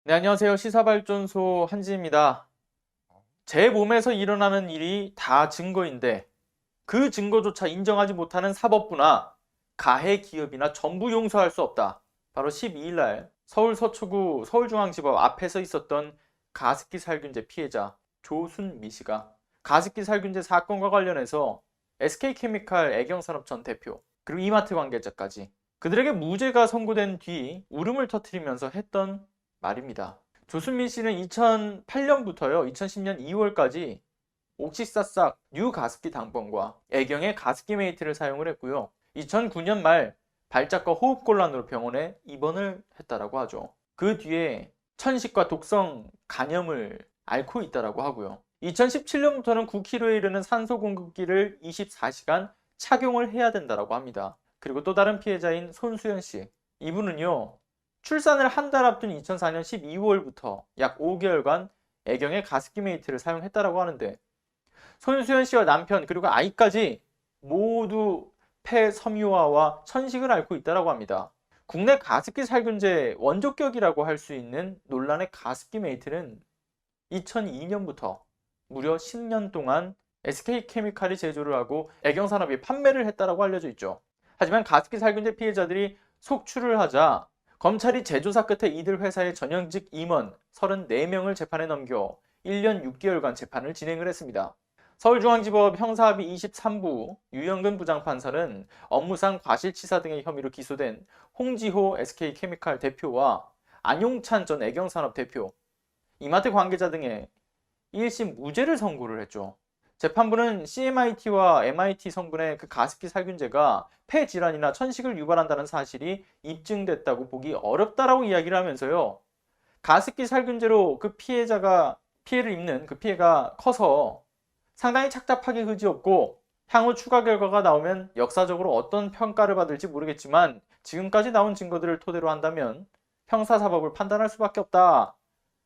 네, 안녕하세요. 시사발전소 한지입니다. 제 몸에서 일어나는 일이 다 증거인데 그 증거조차 인정하지 못하는 사법부나 가해 기업이나 전부 용서할 수 없다. 바로 12일 날 서울 서초구 서울중앙지법 앞에서 있었던 가습기 살균제 피해자 조순미 씨가 가습기 살균제 사건과 관련해서 SK케미칼 애경산업 전 대표 그리고 이마트 관계자까지 그들에게 무죄가 선고된 뒤 울음을 터뜨리면서 했던 말입니다. 조순민 씨는 2008년부터요, 2010년 2월까지 옥시사싹 뉴 가습기 당번과 애경의 가습기 메이트를 사용을 했고요. 2009년 말 발작과 호흡곤란으로 병원에 입원을 했다라고 하죠. 그 뒤에 천식과 독성 간염을 앓고 있다라고 하고요. 2017년부터는 9kg에 이르는 산소 공급기를 24시간 착용을 해야 된다라고 합니다. 그리고 또 다른 피해자인 손수연 씨. 이분은요, 출산을 한 달 앞둔 2004년 12월부터 약 5개월간 애경의 가습기 메이트를 사용했다라고 하는데 손수연 씨와 남편 그리고 아이까지 모두 폐섬유화와 천식을 앓고 있다고 합니다. 국내 가습기 살균제 원조격이라고 할 수 있는 논란의 가습기 메이트는 2002년부터 무려 10년 동안 SK케미칼이 제조를 하고 애경산업이 판매를 했다고 알려져 있죠. 하지만 가습기 살균제 피해자들이 속출을 하자 검찰이 재조사 끝에 이들 회사의 전현직 임원 34명을 재판에 넘겨 1년 6개월간 재판을 진행을 했습니다. 서울중앙지법 형사합의 23부 유영근 부장판사는 업무상 과실치사 등의 혐의로 기소된 홍지호 SK케미칼 대표와 안용찬 전 애경산업 대표, 이마트 관계자 등의 1심 무죄를 선고를 했죠. 재판부는 CMIT와 MIT 성분의 그 가습기 살균제가 폐질환이나 천식을 유발한다는 사실이 입증됐다고 보기 어렵다라고 이야기를 하면서요. 가습기 살균제로 그 피해자가 피해를 입는 그 피해가 커서 상당히 착잡하기 그지없고 향후 추가 결과가 나오면 역사적으로 어떤 평가를 받을지 모르겠지만 지금까지 나온 증거들을 토대로 한다면 형사사법을 판단할 수밖에 없다.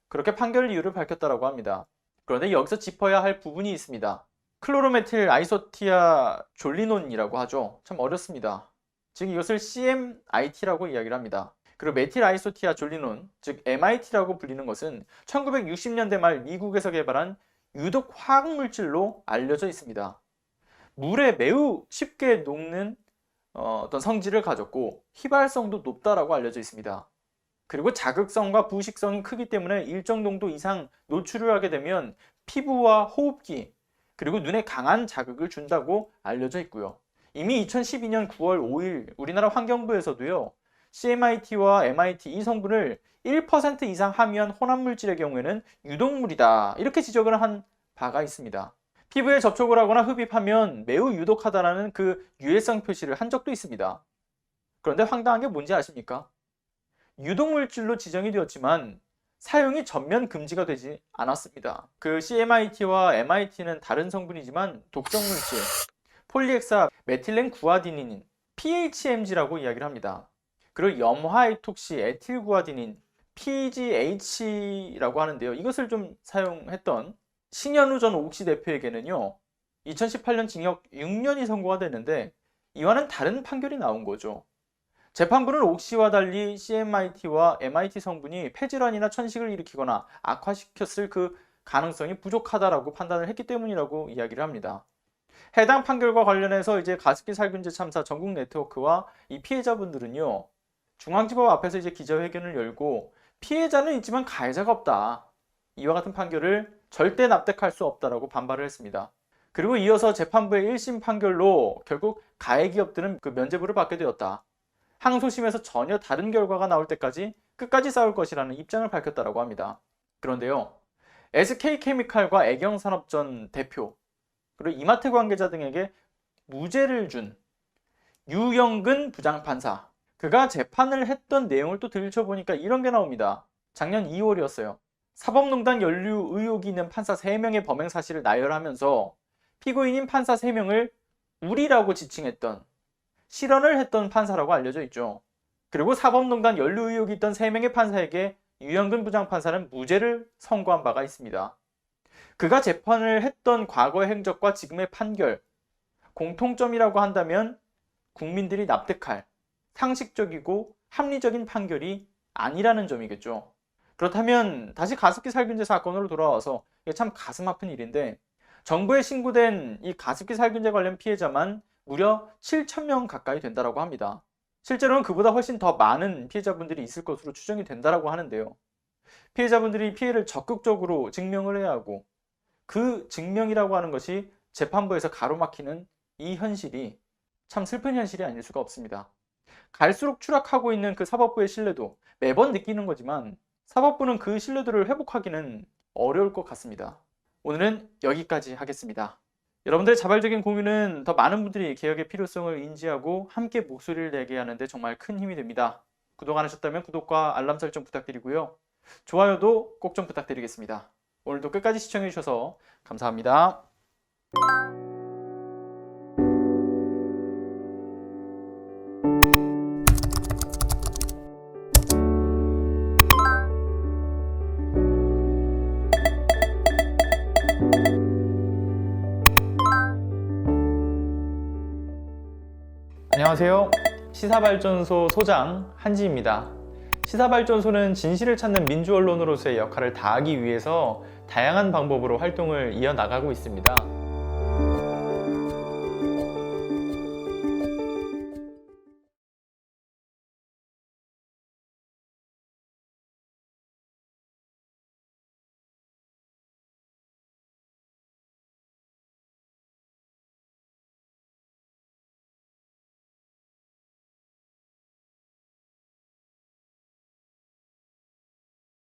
그렇게 판결 이유를 밝혔다고 합니다. 그런데 여기서 짚어야 할 부분이 있습니다. 클로로메틸 아이소티아 졸리논이라고 하죠. 참 어렵습니다. 즉 이것을 CMIT라고 이야기를 합니다. 그리고 메틸 아이소티아 졸리논, 즉 MIT라고 불리는 것은 1960년대 말 미국에서 개발한 유독 화학물질로 알려져 있습니다. 물에 매우 쉽게 녹는 어떤 성질을 가졌고 휘발성도 높다라고 알려져 있습니다. 그리고 자극성과 부식성이 크기 때문에 일정 농도 이상 노출을 하게 되면 피부와 호흡기 그리고 눈에 강한 자극을 준다고 알려져 있고요. 이미 2012년 9월 5일 우리나라 환경부에서도요. CMIT와 MIT 이 성분을 1% 이상 함유한 혼합물질의 경우에는 유독물이다 이렇게 지적을 한 바가 있습니다. 피부에 접촉을 하거나 흡입하면 매우 유독하다라는 그 유해성 표시를 한 적도 있습니다. 그런데 황당한 게 뭔지 아십니까? 유독물질로 지정이 되었지만 사용이 전면 금지가 되지 않았습니다. 그 CMIT와 MIT는 다른 성분이지만 독성물질 폴리엑사 메틸렌 구아디닌 PHMG라고 이야기를 합니다. 그리고 염화이톡시 에틸구아디닌 PGH라고 하는데요. 이것을 좀 사용했던 신현우 전 옥시 대표에게는요. 2018년 징역 6년이 선고가 됐는데 이와는 다른 판결이 나온 거죠. 재판부는 옥시와 달리 CMIT와 MIT 성분이 폐질환이나 천식을 일으키거나 악화시켰을 그 가능성이 부족하다라고 판단을 했기 때문이라고 이야기를 합니다. 해당 판결과 관련해서 이제 가습기 살균제 참사 전국 네트워크와 이 피해자분들은요. 중앙지법 앞에서 이제 기자회견을 열고 피해자는 있지만 가해자가 없다. 이와 같은 판결을 절대 납득할 수 없다라고 반발을 했습니다. 그리고 이어서 재판부의 1심 판결로 결국 가해 기업들은 그 면죄부를 받게 되었다. 항소심에서 전혀 다른 결과가 나올 때까지 끝까지 싸울 것이라는 입장을 밝혔다고 합니다. 그런데요. SK케미칼과 애경산업전 대표 그리고 이마트 관계자 등에게 무죄를 준 유영근 부장판사 그가 재판을 했던 내용을 또 들춰보니까 이런 게 나옵니다. 작년 2월이었어요. 사법농단 연루 의혹이 있는 판사 3명의 범행 사실을 나열하면서 피고인인 판사 3명을 우리라고 지칭했던 실언을 했던 판사라고 알려져 있죠. 그리고 사법농단 연루 의혹이 있던 3명의 판사에게 유영근 부장판사는 무죄를 선고한 바가 있습니다. 그가 재판을 했던 과거의 행적과 지금의 판결, 공통점이라고 한다면 국민들이 납득할 상식적이고 합리적인 판결이 아니라는 점이겠죠. 그렇다면 다시 가습기 살균제 사건으로 돌아와서 이게 참 가슴 아픈 일인데, 정부에 신고된 이 가습기 살균제 관련 피해자만 무려 7,000명 가까이 된다고 합니다. 실제로는 그보다 훨씬 더 많은 피해자분들이 있을 것으로 추정이 된다고 하는데요. 피해자분들이 피해를 적극적으로 증명을 해야 하고, 그 증명이라고 하는 것이 재판부에서 가로막히는 이 현실이 참 슬픈 현실이 아닐 수가 없습니다. 갈수록 추락하고 있는 그 사법부의 신뢰도 매번 느끼는 거지만, 사법부는 그 신뢰도를 회복하기는 어려울 것 같습니다. 오늘은 여기까지 하겠습니다. 여러분들의 자발적인 공유는 더 많은 분들이 개혁의 필요성을 인지하고 함께 목소리를 내게 하는데 정말 큰 힘이 됩니다. 구독 안 하셨다면 구독과 알람 설정 부탁드리고요. 좋아요도 꼭 좀 부탁드리겠습니다. 오늘도 끝까지 시청해 주셔서 감사합니다. 안녕하세요. 시사발전소 소장 한지입니다. 시사발전소는 진실을 찾는 민주언론으로서의 역할을 다하기 위해서 다양한 방법으로 활동을 이어나가고 있습니다.